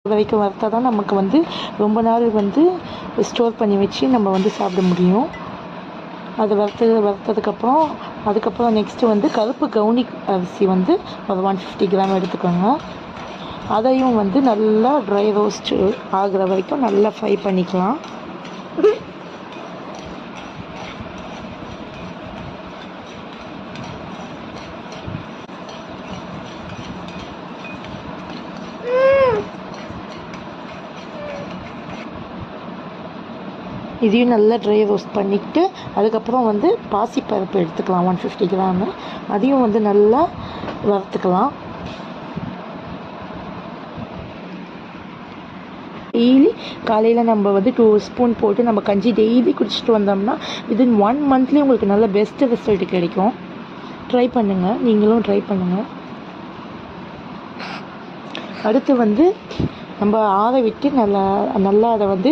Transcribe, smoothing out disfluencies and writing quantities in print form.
வரைக்கும் வறுத்தா தான் நமக்கு வந்து ரொம்ப நாள் வந்து ஸ்டோர் பண்ணி வச்சு நம்ம வந்து சாப்பிட முடியும். அது வறுத்ததுக்கப்புறம் அதுக்கப்புறம் நெக்ஸ்ட்டு வந்து கருப்பு கவுனி அரிசி வந்து ஒரு 150 கிராம் எடுத்துக்கோங்க. அதையும் வந்து நல்லா ட்ரை ரோஸ்ட்டு ஆகிற வரைக்கும் நல்லா ஃப்ரை பண்ணிக்கலாம். இதையும் நல்லா ட்ரை ரோஸ்ட் பண்ணிவிட்டு அதுக்கப்புறம் வந்து பாசிப்பருப்பு எடுத்துக்கலாம் 150 கிராமு. அதையும் வந்து நல்லா வறுத்துக்கலாம். டெய்லி காலையில் நம்ம வந்து 2 ஸ்பூன் போட்டு நம்ம கஞ்சி டெய்லி குடிச்சிட்டு வந்தோம்னா வித்தின் 1 மந்த்லேயே உங்களுக்கு நல்ல பெஸ்ட்டு ரிசல்ட் கிடைக்கும். ட்ரை பண்ணுங்கள், நீங்களும் ட்ரை பண்ணுங்கள். அடுத்து வந்து நம்ம ஆற விட்டு நல்லா அதை வந்து